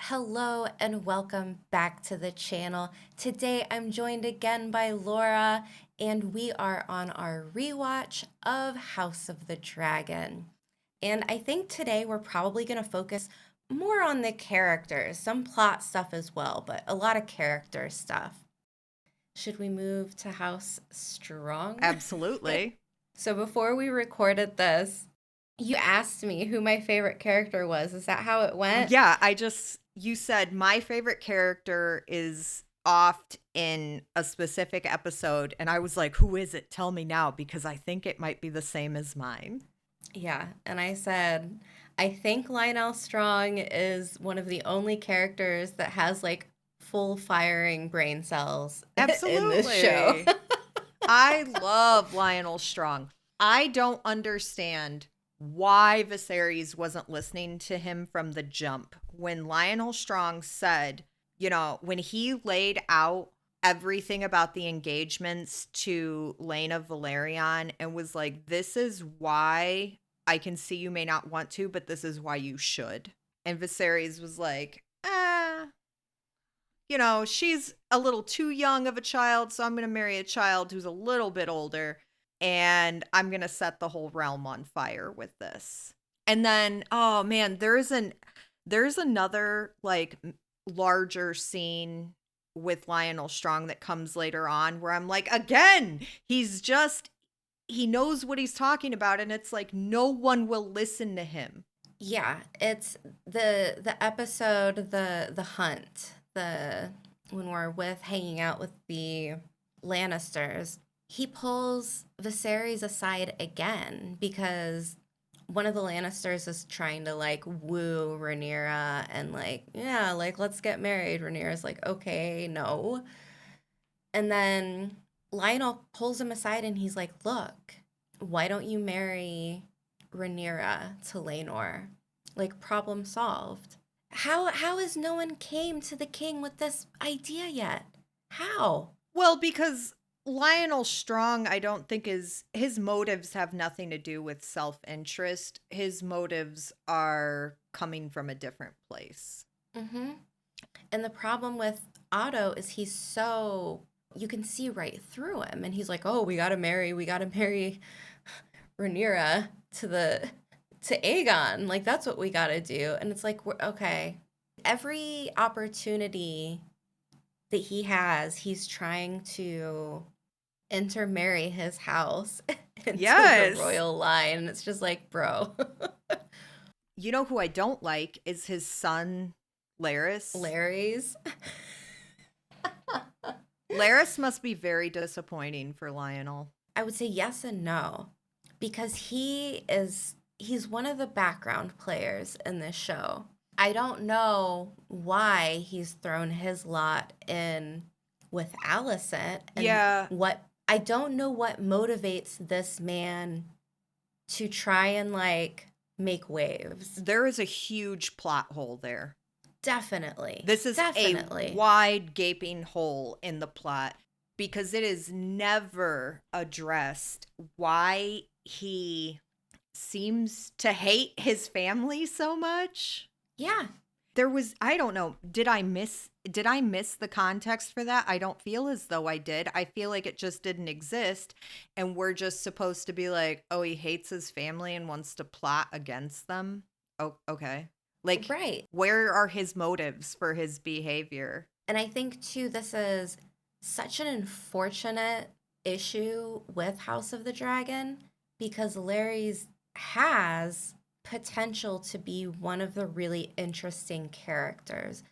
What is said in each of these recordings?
Hello and welcome back to the channel. Today I'm joined again by Laura and we are on our rewatch of House of the Dragon. And I think today we're probably going to focus more on the characters, some plot stuff as well, but a lot of character stuff. Should we move to House Strong? Absolutely. So before we recorded this, you asked me who my favorite character was. Is that how it went? Yeah, you said my favorite character is oft in a specific episode, and I was like, who is it? Tell me now, because I think it might be the same as mine. Yeah, and I said, I think Lyonel Strong is one of the only characters that has like full firing brain cells in this show. Absolutely. I love Lyonel Strong. I don't understand why Viserys wasn't listening to him from the jump. When Lyonel Strong said, when he laid out everything about the engagements to Lena Valerian and was like, this is why I can see you may not want to, but this is why you should. And Viserys was like, she's a little too young of a child, so I'm going to marry a child who's a little bit older, and I'm going to set the whole realm on fire with this. And then, oh man, there's another like larger scene with Lyonel Strong that comes later on where I'm like, again, he knows what he's talking about, and it's like no one will listen to him. Yeah, it's the episode, the hunt, when we're hanging out with the Lannisters. He pulls Viserys aside again because one of the Lannisters is trying to like woo Rhaenyra and like, yeah, like let's get married. Rhaenyra's like, okay, no. And then Lyonel pulls him aside and he's like, look, why don't you marry Rhaenyra to Laenor? Like, problem solved. How has no one came to the king with this idea yet? How? Well, because Lyonel Strong, I don't think his motives have nothing to do with self-interest. His motives are coming from a different place. Mm-hmm. And the problem with Otto is you can see right through him. And he's like, oh, we gotta marry Rhaenyra to Aegon. Like, that's what we gotta do. And it's like, okay. Every opportunity that he has, he's trying to intermarry his house into the royal line. And it's just like, bro. You know who I don't like is his son, Larys. Larys must be very disappointing for Lyonel. I would say yes and no. Because he's one of the background players in this show. I don't know why he's thrown his lot in with Alicent. And I don't know what motivates this man to try and like make waves. There is a huge plot hole there. Definitely. This is a wide gaping hole in the plot because it is never addressed why he seems to hate his family so much. Yeah. I don't know, did I miss the context for that? I don't feel as though I did. I feel like it just didn't exist, and we're just supposed to be like, oh, he hates his family and wants to plot against them. Oh, okay. Like, right. Where are his motives for his behavior? And I think, too, this is such an unfortunate issue with House of the Dragon because Larys has potential to be one of the really interesting characters.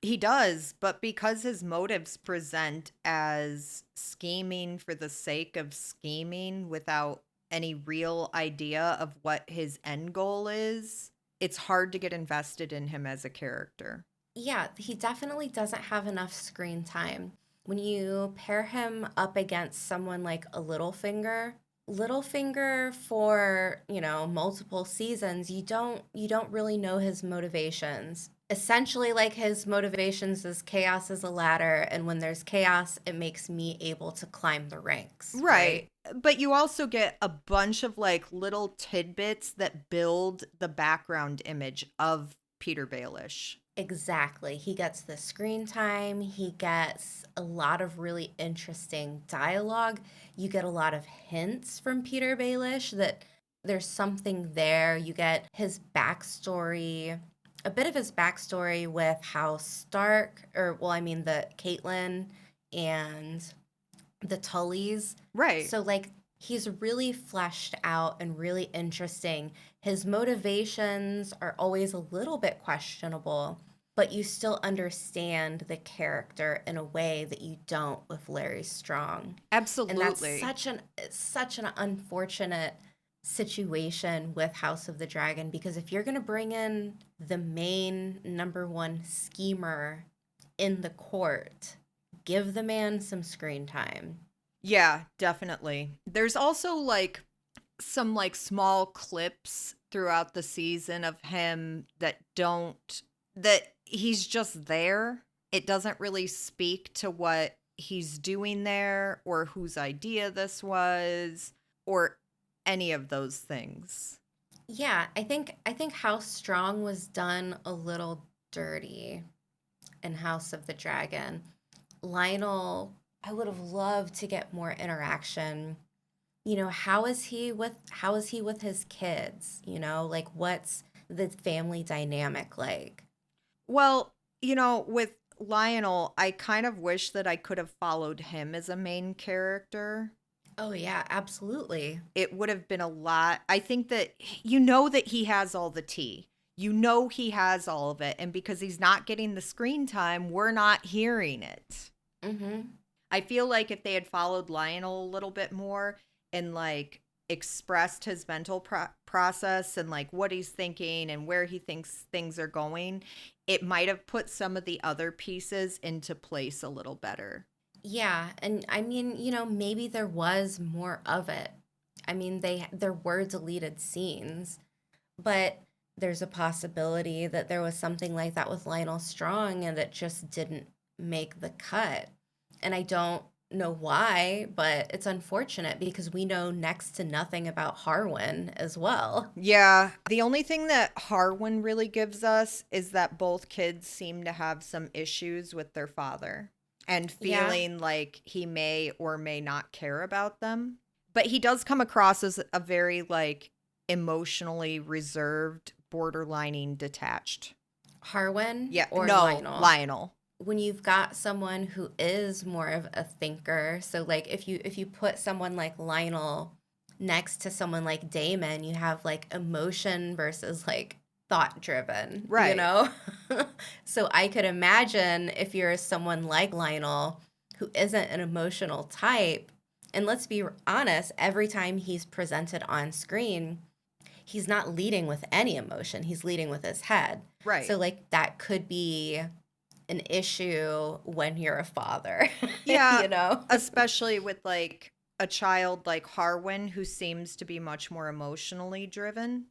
He does, but because his motives present as scheming for the sake of scheming without any real idea of what his end goal is, it's hard to get invested in him as a character. Yeah, he definitely doesn't have enough screen time. When you pair him up against someone like a Littlefinger for, multiple seasons, you don't really know his motivations. Essentially, like, his motivations is chaos is a ladder, and when there's chaos, it makes me able to climb the ranks. Right. But you also get a bunch of like little tidbits that build the background image of Peter Baelish. Exactly. He gets the screen time. He gets a lot of really interesting dialogue. You get a lot of hints from Peter Baelish that there's something there. You get his backstory, a bit of his backstory with House Stark, or, well, I mean, the Caitlyn and the Tullys. Right. So, like, he's really fleshed out and really interesting. His motivations are always a little bit questionable, but you still understand the character in a way that you don't with Larry Strong. And that's Absolutely. such an unfortunate situation with House of the Dragon, because if you're going to bring in the main number one schemer in the court, give the man some screen time. Yeah, definitely. There's also like some like small clips throughout the season of him that he's just there. It doesn't really speak to what he's doing there or whose idea this was or any of those things. Yeah, I think House Strong was done a little dirty in House of the Dragon. Lionel, I would have loved to get more interaction. How is he with his kids? Like, what's the family dynamic like? Well, with Lionel, I kind of wish that I could have followed him as a main character. Oh yeah, absolutely. It would have been a lot. I think that that he has all the tea. He has all of it. And because he's not getting the screen time, we're not hearing it. Mhm. I feel like if they had followed Lionel a little bit more and like expressed his mental process and like what he's thinking and where he thinks things are going, it might have put some of the other pieces into place a little better. Yeah, and I mean, maybe there was more of it. I mean, there were deleted scenes, but there's a possibility that there was something like that with Lionel Strong and that just didn't make the cut. And I don't know why, but it's unfortunate because we know next to nothing about Harwin as well. Yeah, the only thing that Harwin really gives us is that both kids seem to have some issues with their father and Yeah, feeling like he may or may not care about them. But he does come across as a very like emotionally reserved, borderlining detached. Harwin Yeah, or no, Lionel. Lionel. When you've got someone who is more of a thinker, so like if you put someone like Lionel next to someone like Damon, you have like emotion versus like thought driven, Right. So I could imagine if you're someone like Lionel who isn't an emotional type, and let's be honest, every time he's presented on screen, he's not leading with any emotion, he's leading with his head. Right. So like that could be an issue when you're a father, Yeah, you know? especially with like a child like Harwin who seems to be much more emotionally driven,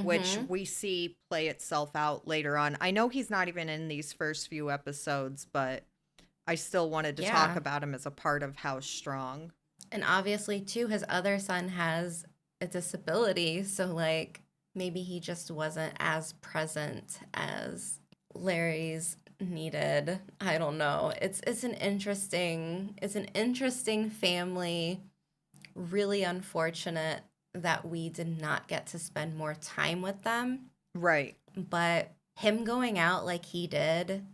which Hmm. we see play itself out later on. I know he's not even in these first few episodes, but I still wanted to talk Yeah. about him as a part of House Strong. And obviously, too, his other son has a disability. So, like, maybe he just wasn't as present as Larry's needed. I don't know. It's an interesting family. Really unfortunate that we did not get to spend more time with them. Right. But him going out like he did,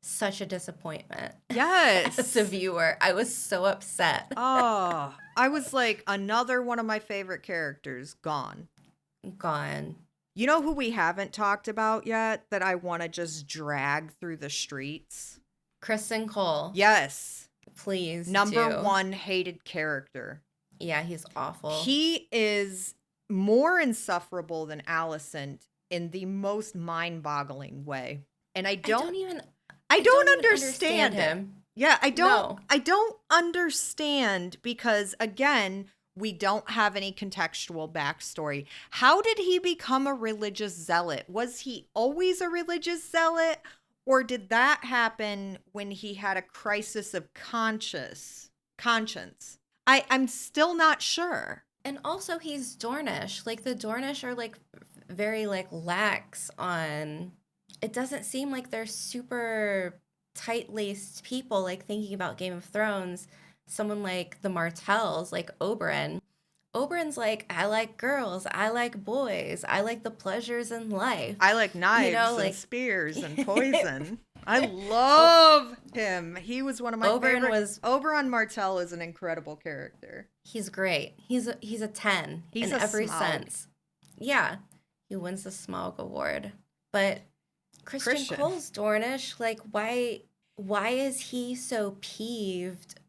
such a disappointment as a Yes. viewer. I was so upset. Oh, I was like, another one of my favorite characters gone. Gone. You know who we haven't talked about yet that I want to just drag through the streets? Kristen Cole, Yes. please Number do. one hated character. Yeah, he's awful. He is more insufferable than Allison in the most mind-boggling way. And I don't even I I don't don't even understand understand it. him. Yeah, No. I don't understand because again, we don't have any contextual backstory. How did he become a religious zealot? Was he always a religious zealot? Or did that happen when he had a crisis of conscience? I'm still not sure. And also he's Dornish. Like the Dornish are like very like lax on it doesn't seem like they're super tight-laced people, like thinking about Game of Thrones. Someone like the Martells, like Oberyn's like, I like girls, I like boys, I like the pleasures in life. I like You know, knives and like spears and poison. I love him. He was one of my Oberyn favorite. was Oberyn Martell is an incredible character. he's great. He's a 10 He's in a every Smaug. sense. Yeah. He wins the Smaug Award. But Christian Cole's Dornish, like why is he so peeved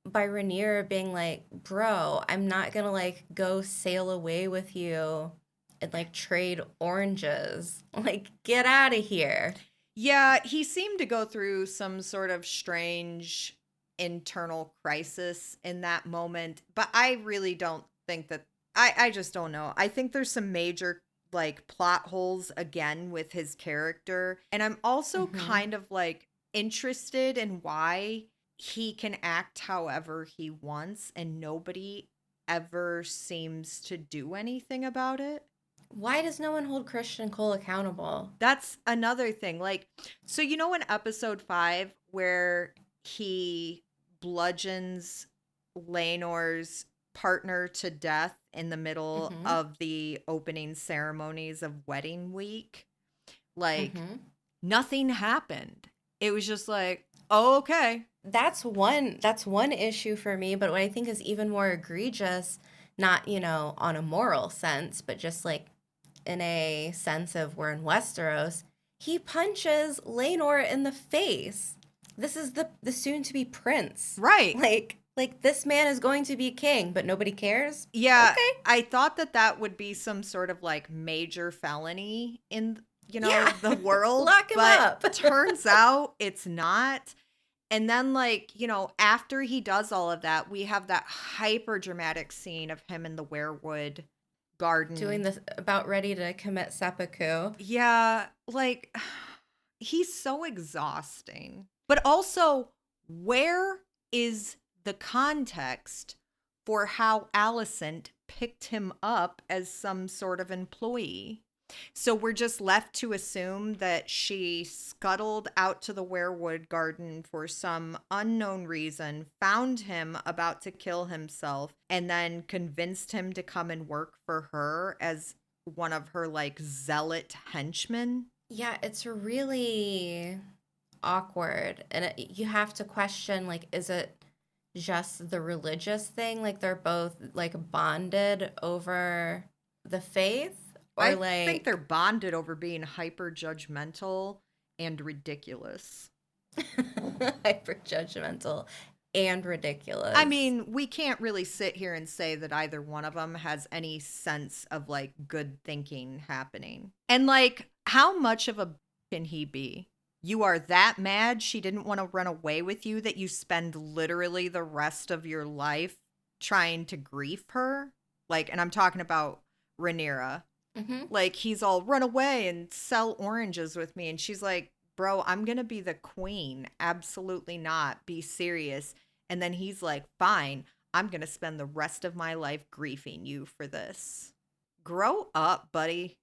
by Rhaenyra being like, bro, I'm not gonna like go sail away with you and like trade oranges. Like, get out of here. Yeah, he seemed to go through some sort of strange internal crisis in that moment, but I really don't think that I just don't know. I think there's some major like plot holes again with his character, and I'm also kind of like interested in why he can act however he wants and nobody ever seems to do anything about it. Why does no one hold Christian Cole accountable? That's another thing. Like, so you know in episode 5 where he bludgeons Laenor's partner to death in the middle of the opening ceremonies of wedding week? Like, nothing happened. It was just like, oh, okay. That's one issue for me, but what I think is even more egregious, not, on a moral sense, but just like in a sense of we're in Westeros, he punches Laenor in the face. This is the soon to be prince. Right. Like this man is going to be king, but nobody cares. Yeah, Okay. I thought that would be some sort of like major felony in the world. Lock him up. Turns out it's not. And then like, after he does all of that, we have that hyper dramatic scene of him in the werewood garden Doing this about ready to commit seppuku. Yeah, like he's so exhausting. But also, where is the context for how Alicent picked him up as some sort of employee? So we're just left to assume that she scuttled out to the werewood garden for some unknown reason, found him about to kill himself, and then convinced him to come and work for her as one of her like zealot henchmen. Yeah, it's really awkward. And you have to question, like, is it just the religious thing? Like, they're both, like, bonded over the faith? Or, I like, think they're bonded over being hyper judgmental and ridiculous. hyper judgmental and ridiculous. I mean, we can't really sit here and say that either one of them has any sense of like good thinking happening. And like, how much of a can he be? You are that mad she didn't want to run away with you that you spend literally the rest of your life trying to grief her? Like, and I'm talking about Rhaenyra. Like, he's all run away and sell oranges with me. And she's like, bro, I'm going to be the queen. Absolutely not. Be serious. And then he's like, fine, I'm going to spend the rest of my life griefing you for this. Grow up, buddy.